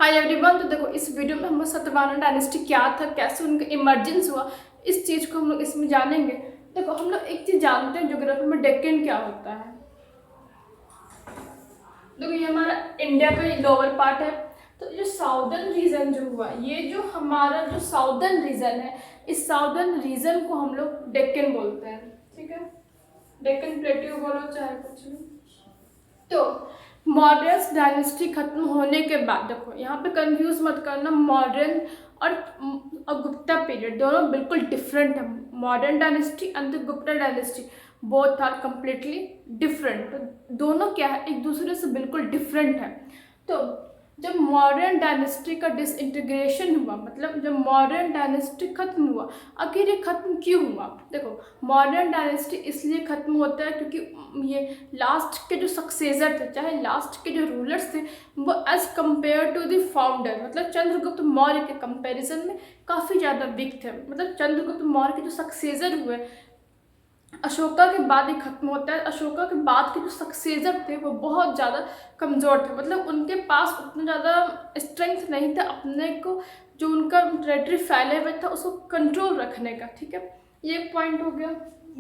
Hi everyone. तो देखो इस वीडियो में हम सातवाहन डायनेस्टी क्या था, कैसे उनका इमर्जेंस हुआ, इस चीज़ को हम लोग इसमें जानेंगे। देखो हम लोग एक चीज़ जानते हैं ज्योग्राफी में, डेक्कन क्या होता है। देखो ये हमारा इंडिया का लोअर पार्ट है। तो जो साउदर्न रीजन जो हुआ, ये जो हमारा जो साउदर्न रीजन है, इस साउदर्न रीजन को हम लोग डेक्कन बोलते हैं। ठीक है, डेक्कन प्लेट्यू बोलो चाहे कुछ भी। तो मॉडर्न डायनेस्टी खत्म होने के बाद, देखो यहाँ पे कंफ्यूज मत करना, मॉडर्न और गुप्ता पीरियड दोनों बिल्कुल डिफरेंट है। Modern dynasty and the Gupta dynasty both are completely different. दोनों क्या है, एक दूसरे से बिल्कुल डिफरेंट है। तो जब मॉडर्न डायनेस्टी का डिसइंटीग्रेशन हुआ, मतलब जब मॉडर्न डायनेस्टी खत्म हुआ, आखिर ये खत्म क्यों हुआ। देखो मॉडर्न डायनेस्टी इसलिए खत्म होता है क्योंकि ये लास्ट के जो सक्सेसर थे, चाहे लास्ट के जो रूलर्स थे, वो as compare to the founder, मतलब चंद्रगुप्त मौर्य के कंपैरिजन में काफ़ी ज़्यादा वीक थे। मतलब चंद्रगुप्त मौर्य के जो सक्सेसर हुए, अशोका के बाद ही खत्म होता है। अशोका के बाद के जो सक्सेसर थे वो बहुत ज़्यादा कमज़ोर थे, मतलब उनके पास उतना ज़्यादा स्ट्रेंथ नहीं था अपने को, जो उनका टेरिटरी फैले हुए था उसको कंट्रोल रखने का। ठीक है, ये एक पॉइंट हो गया,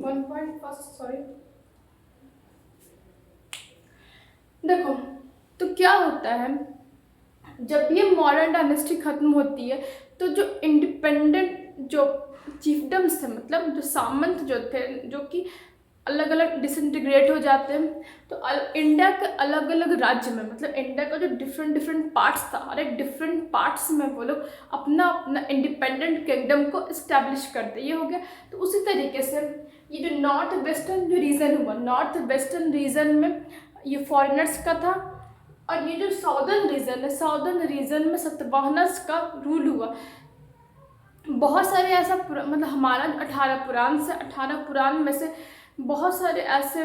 1.1 सॉरी। देखो तो क्या होता है, जब ये मॉडर्न डायनेस्टी खत्म होती है तो जो इंडिपेंडेंट जो चीफडम्स थे, मतलब जो सामंत जो थे, जो कि अलग अलग डिसइंटीग्रेट हो जाते हैं। तो इंडिया के अलग अलग राज्य में, मतलब इंडिया का जो डिफरेंट डिफरेंट पार्ट्स था, और एक डिफरेंट पार्ट्स में वो लोग अपना अपना इंडिपेंडेंट किंगडम को इस्टेब्लिश करते। ये हो गया। तो उसी तरीके से ये जो नॉर्थ वेस्टर्न जो रीजन हुआ, नॉर्थ वेस्टर्न रीजन में ये फॉरेनर्स का था, और ये जो साउदर्न रीजन है, साउदर्न रीजन में सातवाहनस का रूल हुआ। बहुत सारे ऐसा मतलब हमारा 18 पुराण से, 18 पुराण में से बहुत सारे ऐसे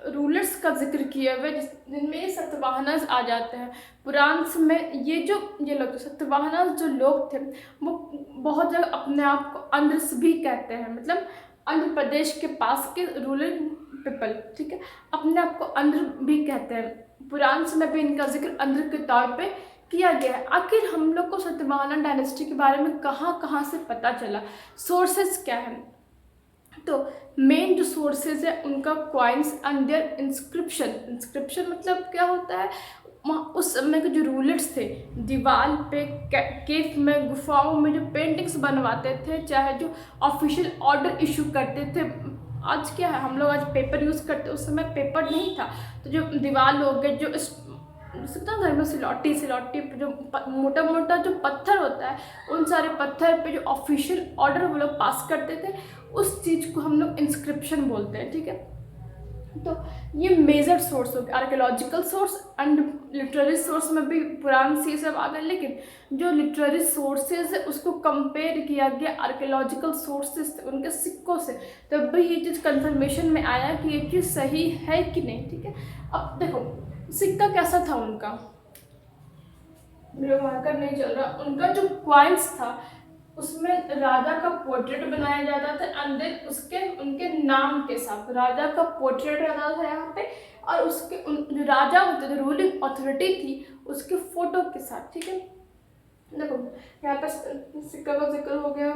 रूलर्स का जिक्र किए हुए जिनमें ये सातवाहनस आ जाते हैं। पुराण में ये लोग सातवाहनस जो लोग थे, वो बहुत जगह अपने आप को आंध्रस भी कहते हैं, मतलब आंध्र प्रदेश के पास के रूलिंग पीपल। ठीक है, अपने आप को आंध्र भी कहते हैं। पुराण में भी इनका जिक्र आंध्र के तौर पे किया गया है। आखिर हम लोग को सातवाहन डायनेस्टी के बारे में कहाँ कहाँ से पता चला, सोर्सेज क्या है। तो मेन जो सोर्सेज है उनका coins and their inscription. Inscription मतलब क्या होता है, उस समय के जो रूलर्स थे दीवार पे, केफ में, गुफाओं में जो पेंटिंग्स बनवाते थे, चाहे जो ऑफिशियल ऑर्डर इशू करते थे। आज क्या है, हम लोग आज पेपर यूज़ करते, उस समय पेपर नहीं था। तो जो दीवार लोग जो सकता घर में सिलौटी पे जो मोटा मोटा जो पत्थर होता है, उन सारे पत्थर पे जो ऑफिशियल ऑर्डर वो लोग पास करते थे, उस चीज़ को हम लोग इंस्क्रिप्शन बोलते हैं। ठीक है, तो ये मेजर सोर्स हो गया, archaeological source and literary source में भी पुराण से सब आ गए। लेकिन जो लिटरेरी सोर्सेज है उसको कंपेयर किया गया आर्कियोलॉजिकल सोर्सेज से, उनके सिक्कों से, तब भी ये चीज़ कंफर्मेशन में आया कि ये चीज़ सही है कि नहीं। ठीक है, अब देखो सिक्का कैसा था उनका, मेरा मार्कर नहीं चल रहा। उनका जो क्वाइंस था उसमें राजा का पोर्ट्रेट बनाया जाता था, एंड देन उसके उनके नाम के साथ राजा का पोर्ट्रेट रहता था यहाँ पे, और उसके जो राजा होते थे, रूलिंग अथॉरिटी थी, उसके फोटो के साथ। ठीक है, देखो यहाँ पे सिक्का का जिक्र हो गया।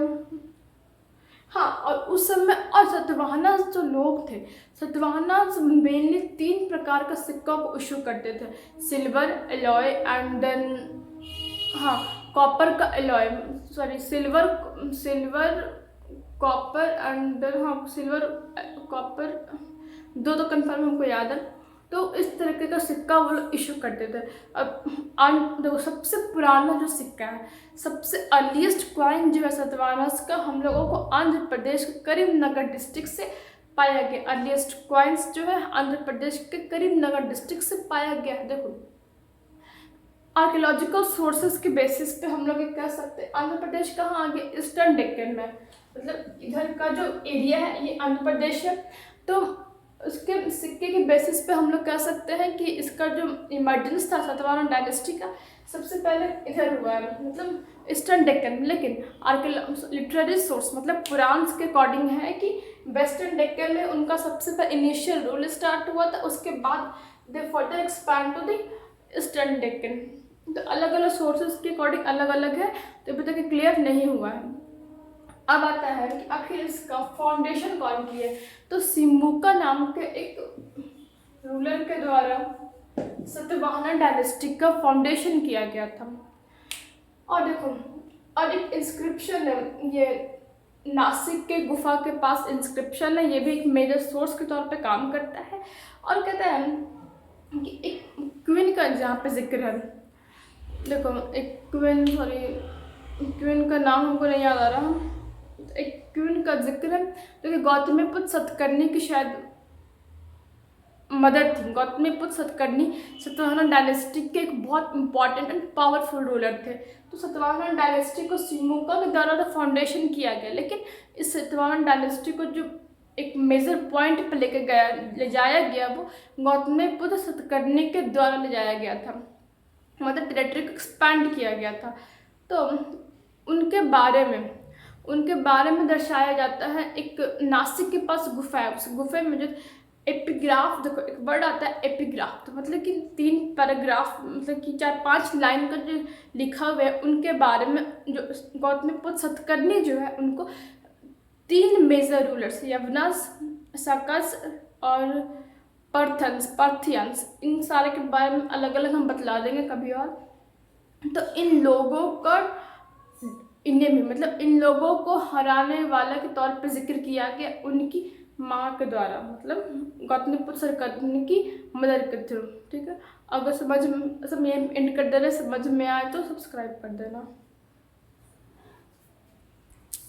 हाँ, और उस समय और सातवाहना जो लोग थे, सातवाहना मेनली 3 प्रकार का सिक्का को इशू करते थे, सिल्वर, एलॉय एंड देन हाँ कॉपर का alloy, sorry silver copper and then हाँ सिल्वर कॉपर, दो तो कंफर्म हमको याद है। तो इस तरीके का सिक्का वो लोग इशू करते थे। अब देखो सबसे पुराना जो सिक्का है, सबसे अर्लीस्ट क्वाइन जो है सातवाहनस का, हम लोगों को आंध्र प्रदेश के करीमनगर डिस्ट्रिक्ट से पाया गया। अर्लीस्ट क्वाइंस जो है आंध्र प्रदेश के करीमनगर डिस्ट्रिक्ट से पाया गया है। देखो आर्कियोलॉजिकल सोर्सेज के बेसिस पे हम लोग ये कह सकते हैं आंध्र प्रदेश कहाँ आ गया, ईस्टर्न डेक्कन में, मतलब इधर का जो एरिया है ये आंध्र प्रदेश है। तो उसके सिक्के के बेसिस पे हम लोग कह सकते हैं कि इसका जो इमर्जेंस था सातवाहन डायनेस्टी का, सबसे पहले इधर हुआ है, मतलब ईस्टर्न डेक्कन में। लेकिन लिटरेरी सोर्स मतलब पुराण के अकॉर्डिंग है कि वेस्टर्न डेक्कन में उनका सबसे पहले इनिशियल रूल स्टार्ट हुआ था, उसके बाद they further expand to the eastern Deccan. तो अलग अलग सोर्सेज के अकॉर्डिंग अलग अलग है, तो अभी तक क्लियर नहीं हुआ है। अब आता है कि आखिर इसका फाउंडेशन कौन की है। तो सिमुका नाम के एक रूलर के द्वारा सातवाहन डायनेस्टी का फाउंडेशन किया गया था। और देखो, और एक इंस्क्रिप्शन है, ये नासिक के गुफा के पास इंस्क्रिप्शन है, ये भी एक मेजर सोर्स के तौर पे काम करता है। और कहता है कि एक क्वीन का जहाँ पे जिक्र है, देखो एक क्वीन, सॉरी क्वीन का नाम हमको नहीं याद आ रहा, एक क्वीन का जिक्र है जो कि गौतमीपुत्र सतकर्णी की शायद मदर थी। गौतमीपुत्र सतकर्णी सातवाहन डायनेस्टी के एक बहुत इंपॉर्टेंट एंड पावरफुल रूलर थे। तो सातवाहन डायनेस्टी को सिमुका के द्वारा तो फाउंडेशन किया गया, लेकिन इस सातवाहन डायनेस्टी को जो एक मेजर पॉइंट पे ले जाया गया वो गौतमीपुत्र सतकर्णी के द्वारा ले जाया गया था, मतलब टेरिटरी को एक्सपैंड किया गया था। तो उनके बारे में दर्शाया जाता है। एक नासिक के पास गुफा है, उस गुफे में जो एपिग्राफ, देखो एक वर्ड आता है एपिग्राफ, तो मतलब कि 3 पैराग्राफ, मतलब कि 4-5 लाइन का जो लिखा हुआ है उनके बारे में, जो गौतमीपुत्र सतकर्णी जो है उनको 3 मेजर रूलर्स यवनस, शकस और पर्थियंस, इन सारे के बारे में अलग अलग हम बतला देंगे कभी और। तो इन लोगों का इन्हें भी, मतलब इन लोगों को हराने वाला के तौर पे जिक्र किया गया उनकी माँ के द्वारा, मतलब गौतमीपुत्र सतकर्णी की मदर के थ्रू। ठीक है, अगर समझ में एंड कर देना, समझ में आए तो सब्सक्राइब कर देना।